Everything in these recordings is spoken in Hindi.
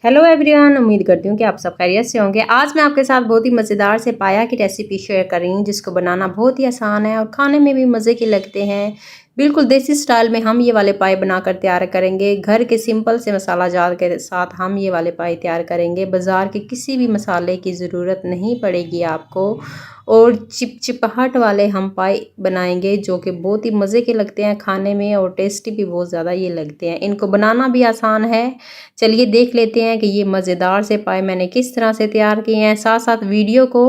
हेलो एवरीवन, उम्मीद करती हूँ कि आप सब खैरियत से होंगे। आज मैं आपके साथ बहुत ही मज़ेदार से पाया की रेसिपी शेयर कर रही हूँ, जिसको बनाना बहुत ही आसान है और खाने में भी मज़े के लगते हैं। बिल्कुल देसी स्टाइल में हम ये वाले पाए बनाकर तैयार करेंगे। घर के सिंपल से मसाला जार के साथ हम ये वाले पाए तैयार करेंगे। बाज़ार के किसी भी मसाले की ज़रूरत नहीं पड़ेगी आपको। और चिपचिपाहट वाले हम पाए बनाएंगे जो कि बहुत ही मज़े के लगते हैं खाने में और टेस्टी भी बहुत ज़्यादा ये लगते हैं। इनको बनाना भी आसान है। चलिए देख लेते हैं कि ये मज़ेदार से पाए मैंने किस तरह से तैयार किए हैं। साथ साथ वीडियो को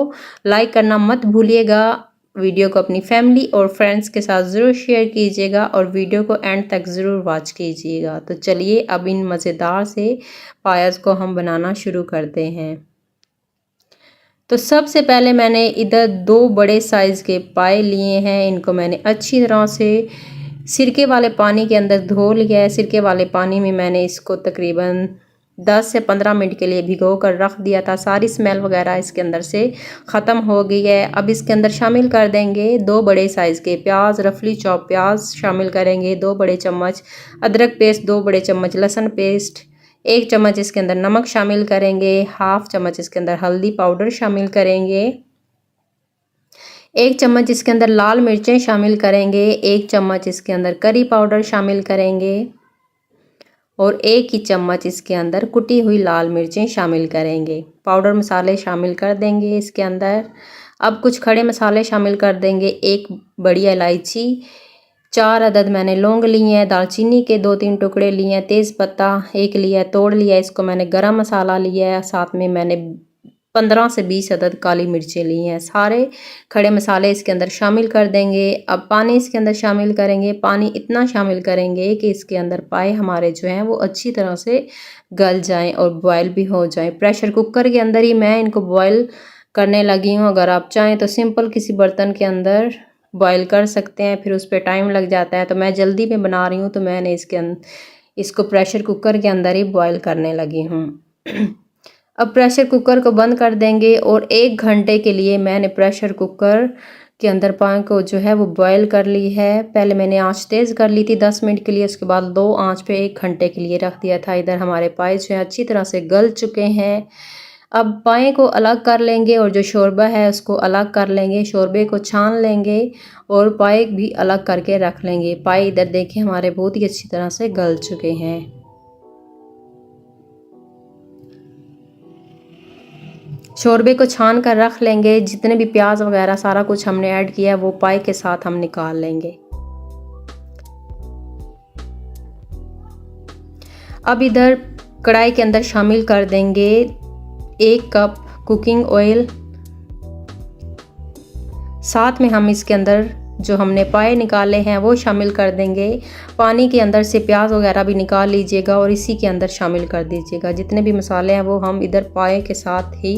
लाइक करना मत भूलिएगा। वीडियो को अपनी फैमिली और फ्रेंड्स के साथ ज़रूर शेयर कीजिएगा और वीडियो को एंड तक ज़रूर वॉच कीजिएगा। तो चलिए अब इन मज़ेदार से पायस को हम बनाना शुरू करते हैं। तो सबसे पहले मैंने इधर 2 बड़े साइज़ के पाए लिए हैं। इनको मैंने अच्छी तरह से सिरके वाले पानी के अंदर धो लिया है। सिरके वाले पानी में मैंने इसको तकरीबन 10 से 15 मिनट के लिए भिगो कर रख दिया था। सारी स्मेल वगैरह इसके अंदर से ख़त्म हो गई है। अब इसके अंदर शामिल कर देंगे 2 बड़े साइज़ के प्याज, रफली चॉप प्याज शामिल करेंगे, 2 बड़े चम्मच अदरक पेस्ट, 2 बड़े चम्मच लहसुन पेस्ट, 1 चम्मच इसके अंदर नमक शामिल करेंगे, हाफ चम्मच इसके अंदर हल्दी पाउडर शामिल करेंगे, 1 चम्मच इसके अंदर लाल मिर्चें शामिल करेंगे, 1 चम्मच इसके अंदर करी पाउडर शामिल करेंगे और 1 ही चम्मच इसके अंदर कुटी हुई लाल मिर्चें शामिल करेंगे। पाउडर मसाले शामिल कर देंगे इसके अंदर। अब कुछ खड़े मसाले शामिल कर देंगे। 1 बड़ी इलायची, 4 अदद मैंने लौंग लिए हैं, दालचीनी के 2-3 टुकड़े लिए हैं, तेज़पत्ता 1 लिया है, तोड़ लिया है इसको मैंने, गरम मसाला लिया है, साथ में मैंने 15 से 20 अदद काली मिर्चें ली हैं। सारे खड़े मसाले इसके अंदर शामिल कर देंगे। अब पानी इसके अंदर शामिल करेंगे। पानी इतना शामिल करेंगे कि इसके अंदर पाए हमारे जो हैं वो अच्छी तरह से गल जाएं और बॉयल भी हो जाएं। प्रेशर कुकर के अंदर ही मैं इनको बॉयल करने लगी हूँ। अगर आप चाहें तो सिंपल किसी बर्तन के अंदर बॉयल कर सकते हैं, फिर उस पर टाइम लग जाता है। तो मैं जल्दी में बना रही हूँ तो मैंने इसको प्रेशर कुकर के अंदर ही बॉयल करने लगी हूँ। अब प्रेशर कुकर को बंद कर देंगे और 1 घंटे के लिए मैंने प्रेशर कुकर के अंदर पानी को जो है वो बॉयल कर ली है। पहले मैंने आंच तेज़ कर ली थी 10 मिनट के लिए, उसके बाद 2 आंच पे 1 घंटे के लिए रख दिया था। इधर हमारे पाए जो है अच्छी तरह से गल चुके हैं। अब पाए को अलग कर लेंगे और जो शोरबा है उसको अलग कर लेंगे। शोरबे को छान लेंगे और पाए भी अलग करके रख लेंगे। पाए इधर देखें हमारे बहुत ही अच्छी तरह से गल चुके हैं। शोरबे को छान कर रख लेंगे। जितने भी प्याज वगैरह सारा कुछ हमने ऐड किया है वो पाए के साथ हम निकाल लेंगे। अब इधर कढ़ाई के अंदर शामिल कर देंगे 1 कप कुकिंग ऑयल। साथ में हम इसके अंदर जो हमने पाए निकाले हैं वो शामिल कर देंगे। पानी के अंदर से प्याज वगैरह भी निकाल लीजिएगा और इसी के अंदर शामिल कर दीजिएगा। जितने भी मसाले हैं वो हम इधर पाए के साथ ही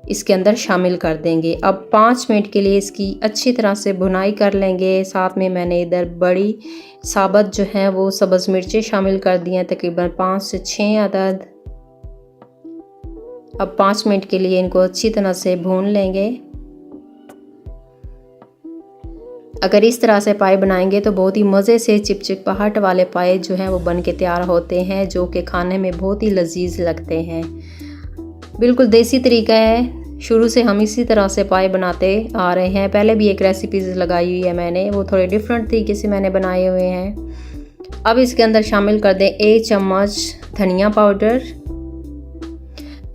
इसके अंदर शामिल कर देंगे। अब 5 मिनट के लिए इसकी अच्छी तरह से भुनाई कर लेंगे। साथ में मैंने इधर बड़ी साबुत जो है वो सब्ज़ मिर्चें शामिल कर दी हैं, तकरीबन 5 से 6 अदद। अब 5 मिनट के लिए इनको अच्छी तरह से भून लेंगे। अगर इस तरह से पाए बनाएंगे तो बहुत ही मज़े से चिपचिपाहट वाले पाए जो हैं वो बन के तैयार होते हैं, जो कि खाने में बहुत ही लजीज लगते हैं। बिल्कुल देसी तरीका है, शुरू से हम इसी तरह से पाए बनाते आ रहे हैं। पहले भी एक रेसिपीज़ लगाई हुई है मैंने, वो थोड़े डिफरेंट तरीके से मैंने बनाए हुए हैं। अब इसके अंदर शामिल कर दें 1 चम्मच धनिया पाउडर,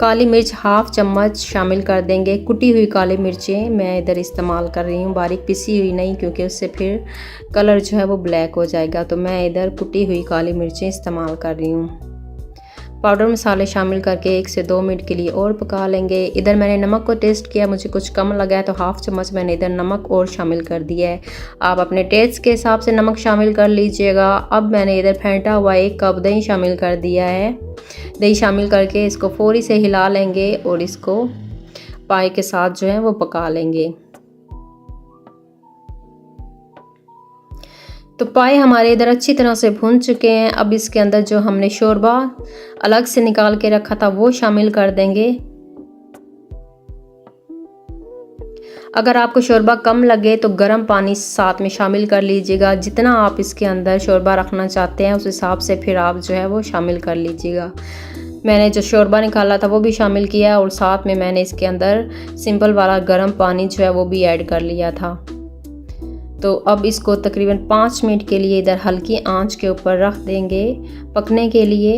काली मिर्च हाफ चम्मच शामिल कर देंगे। कुटी हुई काली मिर्चें मैं इधर इस्तेमाल कर रही हूँ, बारीक पिसी हुई नहीं, क्योंकि उससे फिर कलर जो है वो ब्लैक हो जाएगा। तो मैं इधर कुटी हुई काली मिर्चें इस्तेमाल कर रही हूँ। पाउडर मसाले शामिल करके 1 से 2 मिनट के लिए और पका लेंगे। इधर मैंने नमक को टेस्ट किया, मुझे कुछ कम लगा है तो हाफ चम्मच मैंने इधर नमक और शामिल कर दिया है। आप अपने टेस्ट के हिसाब से नमक शामिल कर लीजिएगा। अब मैंने इधर फेंटा हुआ 1 कप दही शामिल कर दिया है। दही शामिल करके इसको फौरी से हिला लेंगे और इसको पाए के साथ जो है वो पका लेंगे। तो पाए हमारे इधर अच्छी तरह से भून चुके हैं। अब इसके अंदर जो हमने शोरबा अलग से निकाल के रखा था वो शामिल कर देंगे। अगर आपको शोरबा कम लगे तो गर्म पानी साथ में शामिल कर लीजिएगा। जितना आप इसके अंदर शोरबा रखना चाहते हैं उस हिसाब से फिर आप जो है वो शामिल कर लीजिएगा। मैंने जो शोरबा निकाला था वो भी शामिल किया और साथ में मैंने इसके अंदर सिंपल वाला गर्म पानी जो है वो भी ऐड कर लिया था। तो अब इसको तकरीबन 5 मिनट के लिए इधर हल्की आंच के ऊपर रख देंगे पकने के लिए।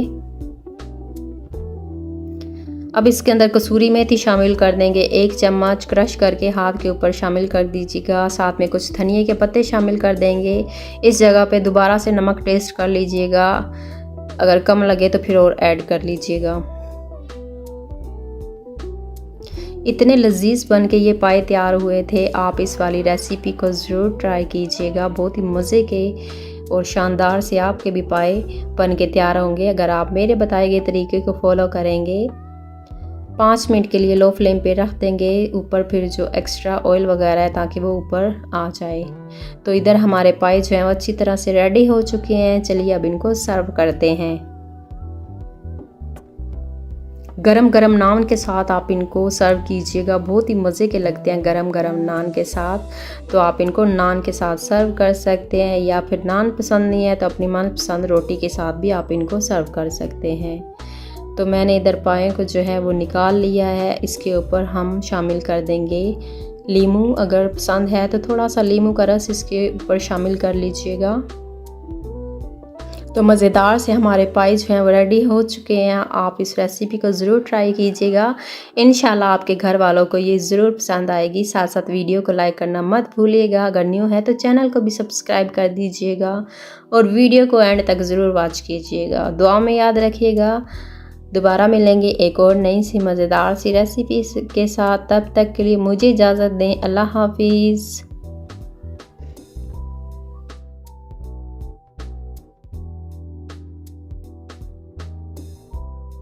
अब इसके अंदर कसूरी मेथी शामिल कर देंगे, 1 चम्मच क्रश करके हाथ के ऊपर शामिल कर दीजिएगा। साथ में कुछ धनिए के पत्ते शामिल कर देंगे। इस जगह पे दोबारा से नमक टेस्ट कर लीजिएगा, अगर कम लगे तो फिर और ऐड कर लीजिएगा। इतने लजीज बन के ये पाए तैयार हुए थे। आप इस वाली रेसिपी को ज़रूर ट्राई कीजिएगा, बहुत ही मज़े के और शानदार से आपके भी पाए बन के तैयार होंगे अगर आप मेरे बताए गए तरीके को फॉलो करेंगे। 5 मिनट के लिए लो फ्लेम पे रख देंगे ऊपर फिर जो एक्स्ट्रा ऑयल वगैरह है ताकि वो ऊपर आ जाए। तो इधर हमारे पाए जो हैं वो अच्छी तरह से रेडी हो चुके हैं। चलिए अब इनको सर्व करते हैं। गरम गरम नान के साथ आप इनको सर्व कीजिएगा, बहुत ही मज़े के लगते हैं गरम गरम नान के साथ। तो आप इनको नान के साथ सर्व कर सकते हैं या फिर नान पसंद नहीं है तो अपनी मनपसंद रोटी के साथ भी आप इनको सर्व कर सकते हैं। तो मैंने इधर पाए को जो है वो निकाल लिया है। इसके ऊपर हम शामिल कर देंगे लीमू, अगर पसंद है तो थोड़ा सा लीमू का रस इसके ऊपर शामिल कर लीजिएगा। तो मज़ेदार से हमारे पाए जो हैं वो रेडी हो चुके हैं। आप इस रेसिपी को ज़रूर ट्राई कीजिएगा, इंशाल्लाह आपके घर वालों को ये ज़रूर पसंद आएगी। साथ साथ वीडियो को लाइक करना मत भूलिएगा, अगर न्यू है तो चैनल को भी सब्सक्राइब कर दीजिएगा और वीडियो को एंड तक ज़रूर वॉच कीजिएगा। दुआ में याद रखिएगा। दोबारा मिलेंगे एक और नई सी मज़ेदार सी रेसिपी के साथ। तब तक के लिए मुझे इजाज़त दें। अल्लाह हाफिज़।